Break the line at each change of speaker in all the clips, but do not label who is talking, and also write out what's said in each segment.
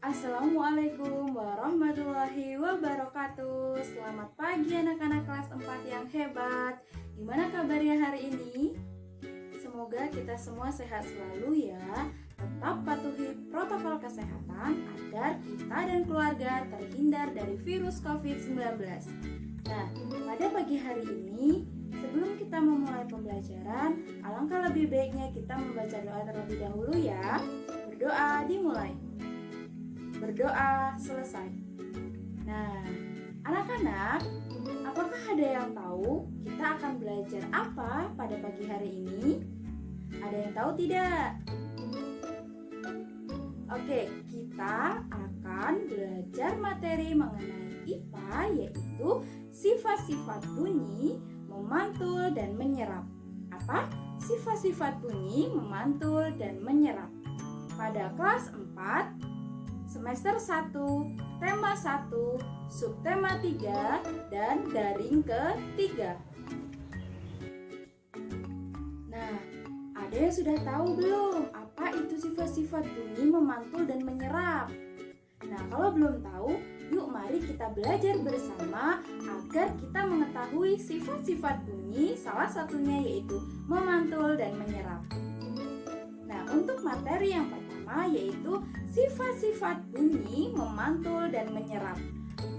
Assalamualaikum warahmatullahi wabarakatuh. Selamat pagi anak-anak kelas 4 yang hebat. Gimana kabarnya hari ini? Semoga kita semua sehat selalu ya. Tetap patuhi protokol kesehatan agar kita dan keluarga terhindar dari virus COVID-19. Nah, pada pagi hari ini, sebelum kita memulai pembelajaran, alangkah lebih baiknya kita membaca doa terlebih dahulu ya. Berdoa dimulai. Berdoa selesai. Nah, anak-anak, apakah ada yang tahu kita akan belajar apa pada pagi hari ini? Ada yang tahu tidak? Oke, kita akan belajar materi mengenai IPA, yaitu sifat-sifat bunyi, memantul, dan menyerap. Apa? Sifat-sifat bunyi, memantul, dan menyerap. Pada kelas 4, semester 1, tema 1, subtema 3, dan daring ke-3. Nah, ada yang sudah tahu belum apa itu sifat-sifat bunyi memantul dan menyerap? Nah, kalau belum tahu, yuk mari kita belajar bersama agar kita mengetahui sifat-sifat bunyi, salah satunya yaitu memantul dan menyerap. Nah, untuk materi yang pertama yaitu sifat-sifat bunyi, memantul, dan menyerap.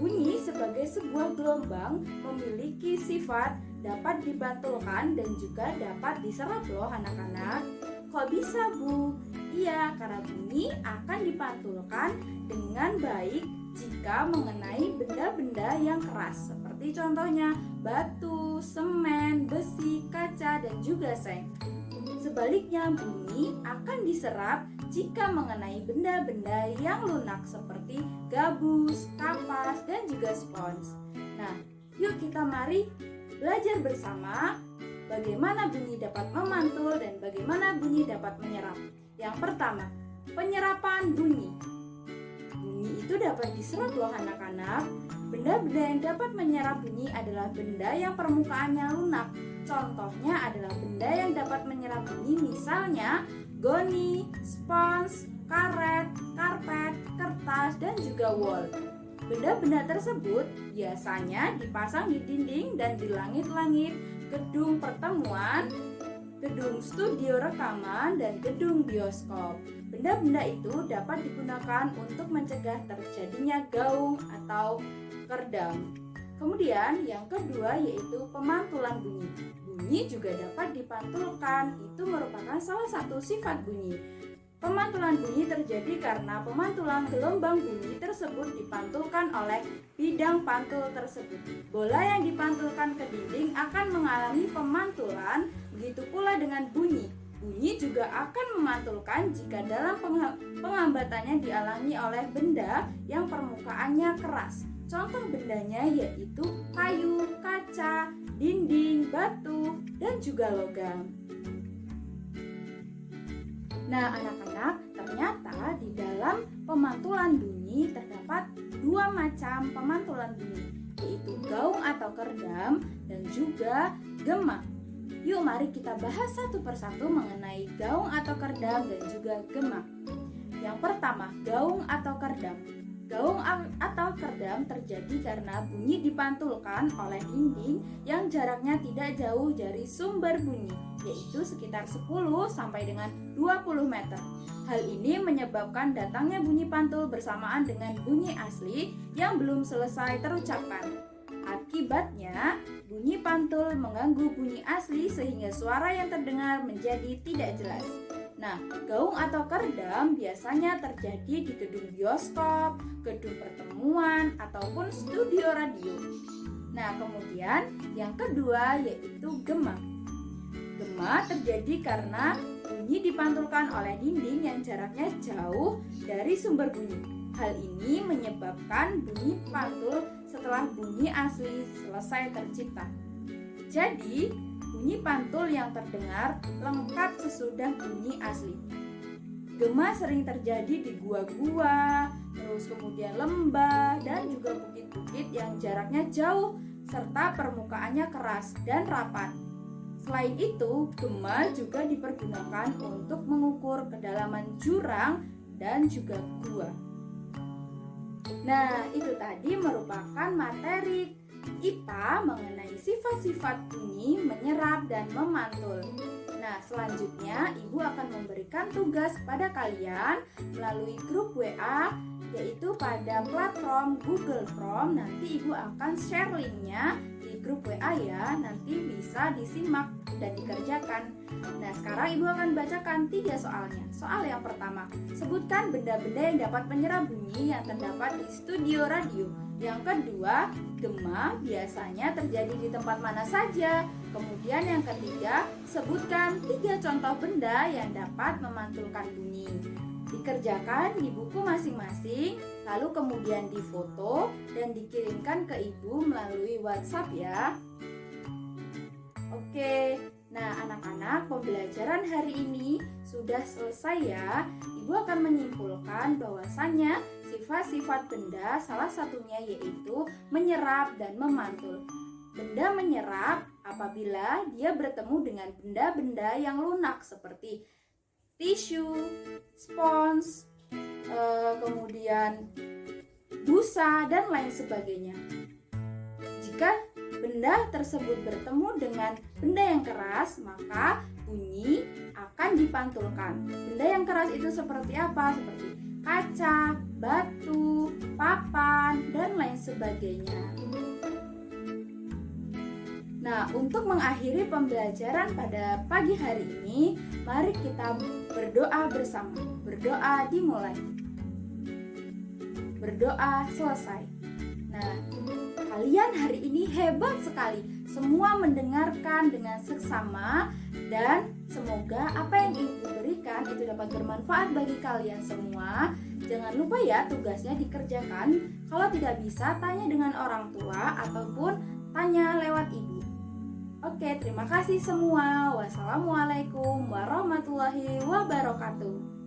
Bunyi sebagai sebuah gelombang memiliki sifat dapat dipantulkan dan juga dapat diserap loh anak-anak. Kok bisa Bu? Iya, karena bunyi akan dipantulkan dengan baik jika mengenai benda-benda yang keras, seperti contohnya batu, semen, besi, kaca, dan juga seng. Sebaliknya, bunyi akan diserap jika mengenai benda-benda yang lunak seperti gabus, kapas, dan juga spons. Nah, yuk kita mari belajar bersama bagaimana bunyi dapat memantul dan bagaimana bunyi dapat menyerap. Yang pertama, penyerapan bunyi. Bunyi itu dapat diserap loh anak-anak. Benda-benda yang dapat menyerap bunyi adalah benda yang permukaannya lunak. Contohnya adalah benda yang dapat menyerap bunyi, misalnya goni, spons, karet, karpet, kertas, dan juga wol. Benda-benda tersebut biasanya dipasang di dinding dan di langit-langit, gedung pertemuan, gedung studio rekaman, dan gedung bioskop. Benda-benda itu dapat digunakan untuk mencegah terjadinya gaung atau kerdam. Kemudian yang kedua yaitu pemantulan bunyi. Bunyi juga dapat dipantulkan, itu merupakan salah satu sifat bunyi. Pemantulan bunyi terjadi karena pemantulan gelombang bunyi tersebut dipantulkan oleh bidang pantul tersebut. Bola yang dipantulkan ke dinding akan mengalami pemantulan, begitu pula dengan bunyi. Bunyi juga akan memantulkan jika dalam penghambatannya dialami oleh benda yang permukaannya keras. Contoh bendanya yaitu kayu, kaca, dinding, batu, dan juga logam. Nah, anak-anak, ternyata di dalam pemantulan bunyi terdapat dua macam pemantulan bunyi, yaitu gaung atau kerdam dan juga gema. Yuk mari kita bahas satu persatu mengenai gaung atau kerdam dan juga gema. Yang pertama, gaung atau kerdam. Gaung atau kerdam terjadi karena bunyi dipantulkan oleh dinding yang jaraknya tidak jauh dari sumber bunyi, yaitu sekitar 10 sampai dengan 20 meter. Hal ini menyebabkan datangnya bunyi pantul bersamaan dengan bunyi asli yang belum selesai terucapkan. Akibatnya, bunyi pantul mengganggu bunyi asli sehingga suara yang terdengar menjadi tidak jelas. Nah, gaung atau kerdam biasanya terjadi di gedung bioskop, gedung pertemuan, ataupun studio radio. Nah, kemudian yang kedua yaitu gema. Gema terjadi karena bunyi dipantulkan oleh dinding yang jaraknya jauh dari sumber bunyi. Hal ini menyebabkan bunyi pantul setelah bunyi asli selesai tercipta. Jadi, bunyi pantul yang terdengar lengkap sesudah bunyi asli. Gema sering terjadi di gua-gua, terus kemudian lembah, dan juga bukit-bukit yang jaraknya jauh serta permukaannya keras dan rapat. Selain itu, gema juga dipergunakan untuk mengukur kedalaman jurang dan juga gua. Nah, itu tadi merupakan materi IPA mengenai sifat-sifat bunyi, menyerap, dan memantul. Nah, selanjutnya Ibu akan memberikan tugas pada kalian melalui grup WA, yaitu pada platform Google Form. Nanti Ibu akan share linknya di grup WA ya, nanti bisa disimak dan dikerjakan. Nah, sekarang Ibu akan bacakan 3 soalnya. Soal yang pertama, sebutkan benda-benda yang dapat menyerap bunyi yang terdapat di studio radio. Yang kedua, gema biasanya terjadi di tempat mana saja. Kemudian yang ketiga, sebutkan 3 contoh benda yang dapat memantulkan bunyi. Dikerjakan di buku masing-masing, lalu kemudian difoto dan dikirimkan ke Ibu melalui WhatsApp ya. Oke, nah anak-anak, pembelajaran hari ini sudah selesai ya. Ibu akan menyimpulkan bahwasannya sifat-sifat benda salah satunya yaitu menyerap dan memantul. Benda menyerap apabila dia bertemu dengan benda-benda yang lunak seperti tisu, spons, kemudian busa, dan lain sebagainya. Jika benda tersebut bertemu dengan benda yang keras, maka bunyi akan dipantulkan. Benda yang keras itu seperti apa? Seperti kaca, batu, papan, dan lain sebagainya. Nah, untuk mengakhiri pembelajaran pada pagi hari ini, mari kita berdoa bersama. Berdoa dimulai. Berdoa selesai. Nah, kalian hari ini hebat sekali. Semua mendengarkan dengan seksama dan semoga apa yang Ibu berikan itu dapat bermanfaat bagi kalian semua. Jangan lupa ya tugasnya dikerjakan. Kalau tidak bisa, tanya dengan orang tua ataupun tanya lewat Ibu. Oke, terima kasih semua. Wassalamualaikum warahmatullahi wabarakatuh.